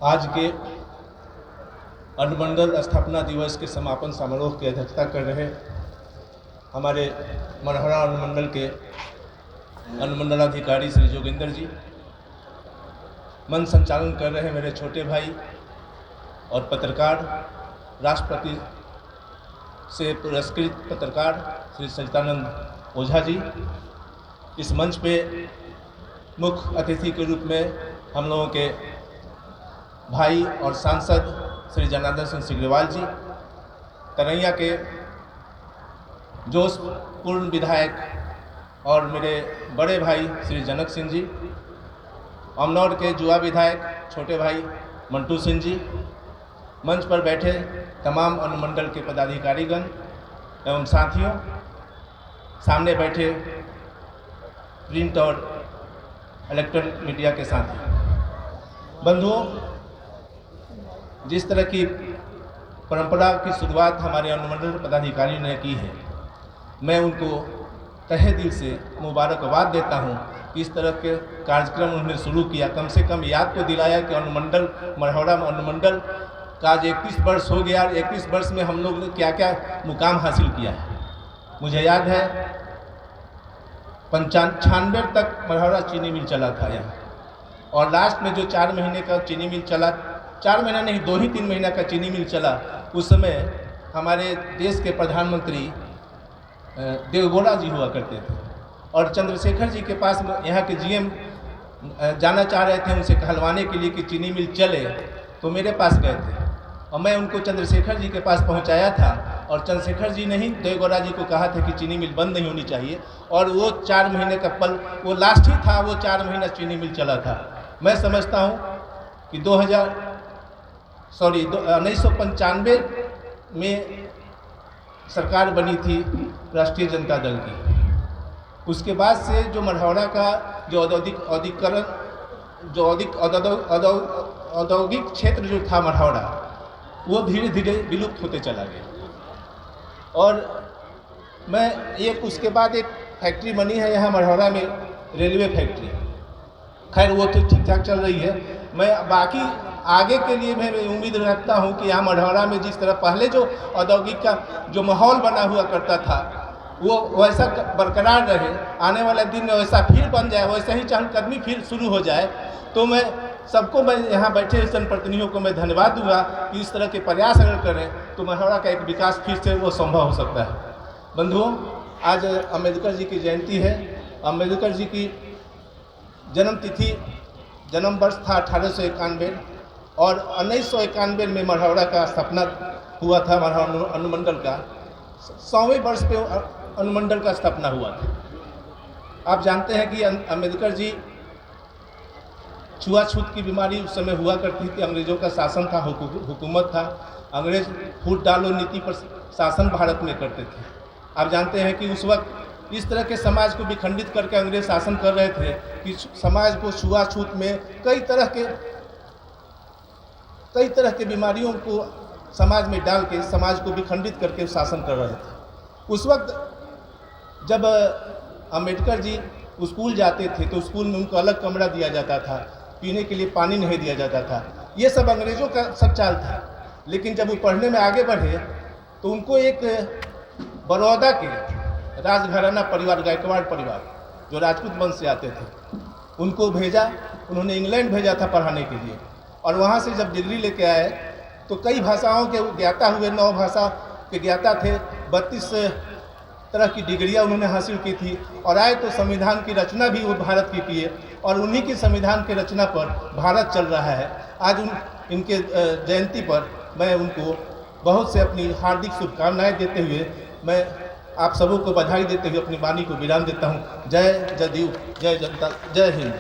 आज के अनुमंडल स्थापना दिवस के समापन समारोह की अध्यक्षता कर रहे हमारे मढ़ौरा अनुमंडल के अनुमंडलाधिकारी श्री जोगिंदर जी, मंच संचालन कर रहे मेरे छोटे भाई और पत्रकार, राष्ट्रपति से पुरस्कृत पत्रकार श्री सच्चिदानंद ओझा जी, इस मंच पे मुख्य अतिथि के रूप में हम लोगों के भाई और सांसद श्री जनार्दन सिंह सिग्रीवाल जी, तरैया के जोशपूर्ण विधायक और मेरे बड़े भाई श्री जनक सिंह जी, अमनौर के जुआ विधायक छोटे भाई मंटू सिंह जी, मंच पर बैठे तमाम अनुमंडल के पदाधिकारीगण एवं साथियों, सामने बैठे प्रिंट और इलेक्ट्रॉनिक मीडिया के साथी बंधुओं, जिस तरह की परंपरा की शुरुआत हमारे अनुमंडल पदाधिकारी ने की है, मैं उनको तहे दिल से मुबारकबाद देता हूं कि इस तरह के कार्यक्रम उन्होंने शुरू किया। कम से कम याद तो दिलाया कि अनुमंडल मढ़ौरा अनुमंडल का आज 31 वर्ष हो गया। 31 वर्ष में हम लोग ने क्या क्या मुकाम हासिल किया है। मुझे याद है 95 तक मढ़ौरा चीनी मिल चला था यहाँ, और लास्ट में जो 4 महीने का चीनी मिल चला, 4 महीना नहीं 2 ही 3 महीना का चीनी मिल चला, उस समय हमारे देश के प्रधानमंत्री देवगौड़ा जी हुआ करते थे और चंद्रशेखर जी के पास यहाँ के जीएम जाना चाह रहे थे उनसे कहलवाने के लिए कि चीनी मिल चले, तो मेरे पास गए थे और मैं उनको चंद्रशेखर जी के पास पहुँचाया था और चंद्रशेखर जी नहीं देवगौड़ा जी को कहा था कि चीनी मिल बंद नहीं होनी चाहिए, और वो 4 महीने का पल वो लास्ट ही था, वो 4 महीना चीनी मिल चला था। मैं समझता हूँ कि 1995 में सरकार बनी थी राष्ट्रीय जनता दल की। उसके बाद से जो मढ़ौरा का जो औद्योगिक क्षेत्र जो था मढ़ौरा, वो धीरे धीरे विलुप्त होते चला गया। और मैं उसके बाद एक फैक्ट्री बनी है यहाँ मढ़ौरा में, रेलवे फैक्ट्री, खैर वो तो ठीक ठाक चल रही है। मैं बाकी आगे के लिए मैं उम्मीद रखता हूँ कि यहाँ मढ़ौरा में जिस तरह पहले जो औद्योगिक का जो माहौल बना हुआ करता था वो वैसा बरकरार रहे, आने वाले दिन में वैसा फिर बन जाए, वैसा ही चहलकदमी फिर शुरू हो जाए। तो मैं सबको, मैं यहाँ बैठे जनप्रतिनिधियों को मैं धन्यवाद दूंगा कि इस तरह के प्रयास अगर करें तो मढ़ौरा का एक विकास फिर से वो संभव हो सकता है। बंधुओं, आज अम्बेडकर जी की जयंती है। अम्बेडकर जी की जन्म वर्ष था 1891 और 1991 में मढ़ौरा का स्थापना हुआ था। मढ़ौरा अनुमंडल का 100वें वर्ष पे अनुमंडल का स्थापना हुआ था। आप जानते हैं कि अम्बेडकर जी, छुआछूत की बीमारी उस समय हुआ करती थी, अंग्रेज़ों का शासन था, हुकूमत था, अंग्रेज फूट डालो नीति पर शासन भारत में करते थे। आप जानते हैं कि उस वक्त इस तरह के समाज को विखंडित करके अंग्रेज शासन कर रहे थे कि समाज को छुआछूत में कई तरह के बीमारियों को समाज में डाल के समाज को विखंडित करके शासन कर रहे थे। उस वक्त जब अम्बेडकर जी स्कूल जाते थे तो स्कूल में उनको अलग कमरा दिया जाता था, पीने के लिए पानी नहीं दिया जाता था। ये सब अंग्रेज़ों का सब चाल था। लेकिन जब वो पढ़ने में आगे बढ़े तो उनको एक बड़ौदा के राजघराना परिवार, गायकवाड़ परिवार, जो राजपूत वंश से आते थे, उनको भेजा, उन्होंने इंग्लैंड भेजा था पढ़ाने के लिए। और वहाँ से जब डिग्री लेके आए तो कई भाषाओं के ज्ञाता हुए, 9 भाषा के ज्ञाता थे, 32 तरह की डिग्रियाँ उन्होंने हासिल की थी। और आए तो संविधान की रचना भी वो भारत की किए, और उन्हीं की संविधान की रचना पर भारत चल रहा है। आज इनके जयंती पर मैं उनको बहुत से अपनी हार्दिक शुभकामनाएँ देते हुए, मैं आप सबों को बधाई देते हुए अपनी वाणी को विराम देता हूँ। जय जदयू, जय जनता, जय हिंद।